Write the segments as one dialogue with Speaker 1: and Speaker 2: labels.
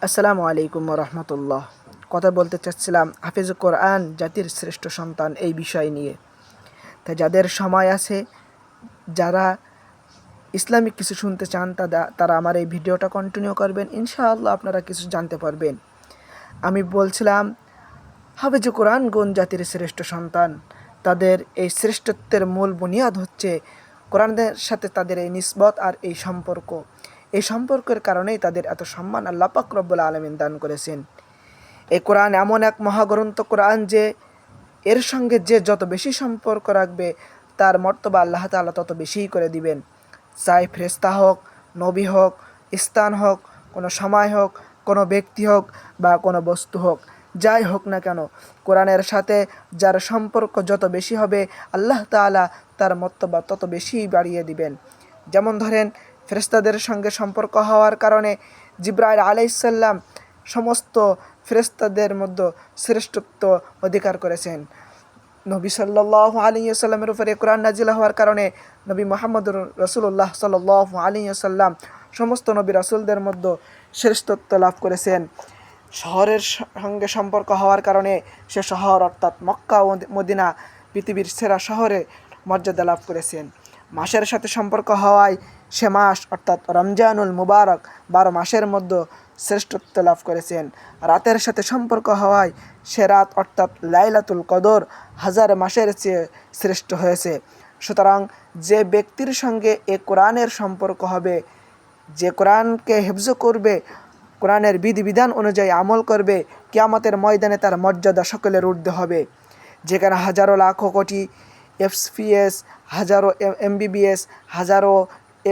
Speaker 1: আসসালামু আলাইকুম রহমতুল্লাহ। কথা বলতে চাচ্ছিলাম হাফিজ কোরআন জাতির শ্রেষ্ঠ সন্তান এই বিষয় নিয়ে। তাই যাদের সময় আছে, যারা ইসলামিক কিছু শুনতে চান, তারা আমার এই ভিডিওটা কন্টিনিউ করবেন, ইনশাআল্লাহ আপনারা কিছু জানতে পারবেন। আমি বলছিলাম হাফিজ কোরআনগণ জাতির শ্রেষ্ঠ সন্তান। তাদের এই শ্রেষ্ঠত্বের মূল বুনিয়াদ হচ্ছে কোরআনের সাথে তাদের এই নিসবত আর এই সম্পর্ক। এই সম্পর্কের কারণেই তাদের এত সম্মান আল্লাহ পাক রব্বুল আলামিন দান করেছেন। এই কোরআন এমন এক মহাগ্রন্থ কোরআন যে এর সঙ্গে যে যত বেশি সম্পর্ক রাখবে তার মর্তবা আল্লাহ তাআলা তত বেশিই করে দিবেন। চাই ফেরেশতা হোক, নবী হোক, স্থান হোক, কোনো সময় হোক, কোনো ব্যক্তি হোক বা কোনো বস্তু হোক, যাই হোক না কেন, কোরআনের সাথে যার সম্পর্ক যত বেশি হবে আল্লাহ তাআলা তার মর্তবা তত বেশিই বাড়িয়ে দিবেন। যেমন ধরেন, ফেরেশতাদের সঙ্গে সম্পর্ক হওয়ার কারণে জিবরাইল আলাইহিসসালাম সমস্ত ফেরেশতাদের মধ্যে শ্রেষ্ঠত্ব অধিকার করেছেন। নবী সাল্লাল্লাহু আলাইহি ওয়াসাল্লামের উপরে কোরআন নাজিল হওয়ার কারণে নবী মুহাম্মদুর রাসূলুল্লাহ সাল্লাল্লাহু আলাইহি ওয়াসাল্লাম সমস্ত নবী রাসূলদের মধ্যে শ্রেষ্ঠত্ব লাভ করেছেন। শহরের সঙ্গে সম্পর্ক হওয়ার কারণে সে শহর অর্থাৎ মক্কা ও মদিনা পৃথিবীর সেরা শহরে মর্যাদা লাভ করেছেন। মাসের সাথে সম্পর্ক হওয়ায় সে মাস অর্থাৎ রমজানুল মুবারক 12 মাসের মধ্যে শ্রেষ্ঠত্ব লাভ করেছেন। রাতের সাথে সম্পর্ক হওয়ায় সে রাত অর্থাৎ লাইলাতুল কদর 1000 মাসের চেয়ে শ্রেষ্ঠ হয়েছে। সুতরাং যে ব্যক্তির সঙ্গে এ কোরআনের সম্পর্ক হবে, যে কোরআনকে হিফজ করবে, কোরআনের বিধিবিধান অনুযায়ী আমল করবে, কিয়ামতের ময়দানে তার মর্যাদা সকলের ঊর্ধ্বে হবে। যেখানে হাজারো লাখো কোটি এফপিএস, হাজারো এমবিবিএস, হাজারো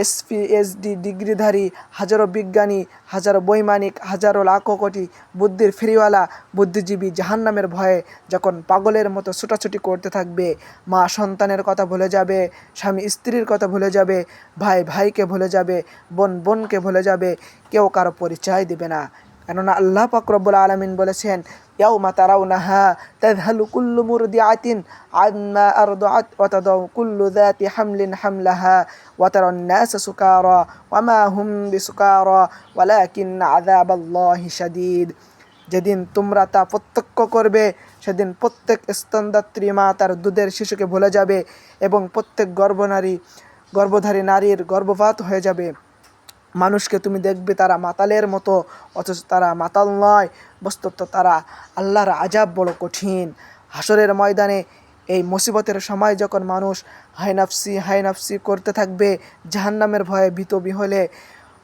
Speaker 1: এসপিএইচডি ডিগ্রিধারী, হাজারো বিজ্ঞানী, হাজারো বৈমানিক, হাজারো লাখো কোটি বুদ্ধির ফেরিওয়ালা বুদ্ধিজীবী জাহান্নামের ভয়ে যখন পাগলের মতো ছুটাছুটি করতে থাকবে, মা সন্তানের কথা ভুলে যাবে, স্বামী স্ত্রীর কথা ভুলে যাবে, ভাই ভাইকে ভুলে যাবে, বোন বোনকে ভুলে যাবে, কেউ কারো পরিচয় দিবে না। কেননা আল্লাহ পাক রব্বুল আলামিন বলেছেন, ইয়াউমা তারাউনাহা তাযহালু কুল্লু মুরদিআতিন আম্মা আরদাআত ওয়া তাদাউ কুল্লু যাতি হামলিন হামলাহা ওয়া তারান নাসা সুকারা ওয়া মা হুম বিসুকারা ওয়ালাকিন আযাবাল্লাহি শাদীদ। যেদিন তোমরা তা প্রত্যক্ষ করবে সেদিন প্রত্যেক স্তনদাত্রী মা তার দুধের শিশুকে ভুলে যাবে এবং প্রত্যেক গর্ভধারী নারীর গর্ভপাত হয়ে যাবে। মানুষকে তুমি দেখবে তারা মাতালের মতো, অথচ তারা মাতাল নয়, বস্তুত তারা আল্লাহর আযাব বড় কঠিন। হাসরের ময়দানে এই মুসিবতের সময় যখন মানুষ হায় নাফসি করতে থাকবে, জাহান্নামের ভয়ে ভীত বিহলে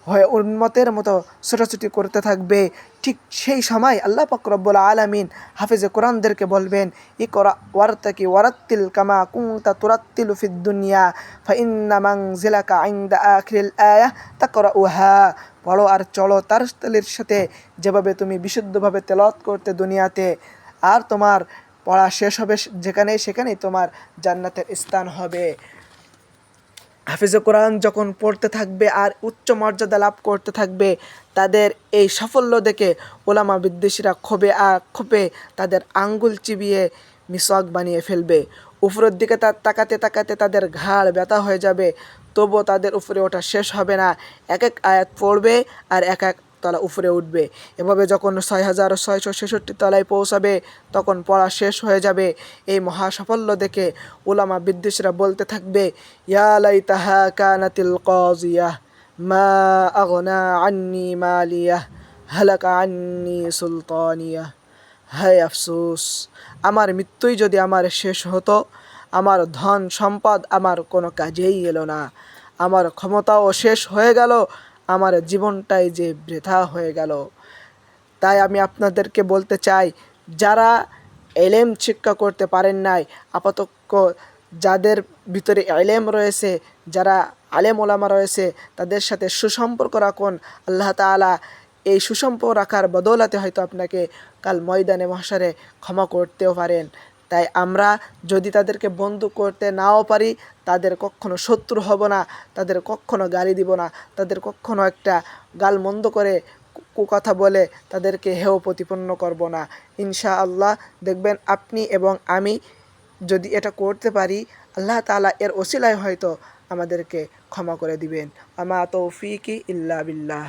Speaker 1: হয়ে উন্মতের মতো ছোটাছুটি করতে থাকবে, ঠিক সেই সময় আল্লাহ পাক রব্বুল আলামিন হাফেজে কোরআনদেরকে বলবেন, ইকরা ওয়ারতাকি ওয়ারাত্তিল কামা কুনতা তুরাত্তিলু ফিদ দুনিয়া ফাইন্না মানজিলাকা ইনদা আখিরিল আয়াহ তাকরাউহা। পড়ো আর চলো তার তালের সাথে, যেভাবে তুমি বিশুদ্ধভাবে তেলাওয়াত করতে দুনিয়াতে, আর তোমার পড়া শেষ হবে সেখানেই তোমার জান্নাতের স্থান হবে। হাফিজে কোরআন যখন পড়তে থাকবে আর উচ্চ মর্যাদা লাভ করতে থাকবে, তাদের এই সাফল্য দেখে ওলামা বিদ্বেষীরা ক্ষোভে তাদের আঙ্গুল চিবিয়ে মিসওয়াক বানিয়ে ফেলবে। উপরের দিকে তাকাতে তাকাতে তাদের ঘাড় ব্যথা হয়ে যাবে, তবুও তাদের উপরে ওঠা শেষ হবে না। এক এক আয়াত পড়বে আর এক এক তলা উপরে উঠবে। এভাবে যখন 6666 তলায় পৌঁছাবে তখন পড়া শেষ হয়ে যাবে। এই মহা সাফল্য দেখে উলামা বিদ্বেষীরা বলতে থাকবে, ইয়া লাইতাহা কানাতিল কাজিয়াহ মা আগনা আন্নি মালিয়াহ হালাকা আন্নি সুলতানিয়াহ। হায় আফসোস, আমার মৃত্যুই যদি আমার শেষ হতো, আমার ধন সম্পদ আমার কোনো কাজেই এলো না, আমার ক্ষমতাও শেষ হয়ে গেল, আমার জীবনটাই যে বৃথা হয়ে গেল। তাই আমি আপনাদেরকে বলতে চাই, যারা এলেম শিক্ষা করতে পারেন নাই, আপাতত যাদের ভিতরে এলেম রয়েছে, যারা আলেম ওলামা রয়েছে, তাদের সাথে সুসম্পর্ক রাখুন। আল্লাহ তাআলা এই সুসম্পর্ক রাখার বদৌলতে হয়তো আপনাকে কাল ময়দানে mahshare ক্ষমা করতেও পারেন। তাই আমরা যদি তাদেরকে বন্ধু করতে নাও পারি, তাদের কখনো শত্রু হব না, তাদের কখনো গালি দিব না, তাদের কখনো একটা গালমন্দ করে কুকথা বলে তাদেরকে হেয় প্রতিপন্ন করব না। ইনশাআল্লাহ দেখবেন আপনি এবং আমি যদি এটা করতে পারি, আল্লাহ তাআলা এর ওসিলায় হয়তো আমাদেরকে ক্ষমা করে দিবেন। আমা তৌফিকি ইল্লা বিল্লাহ।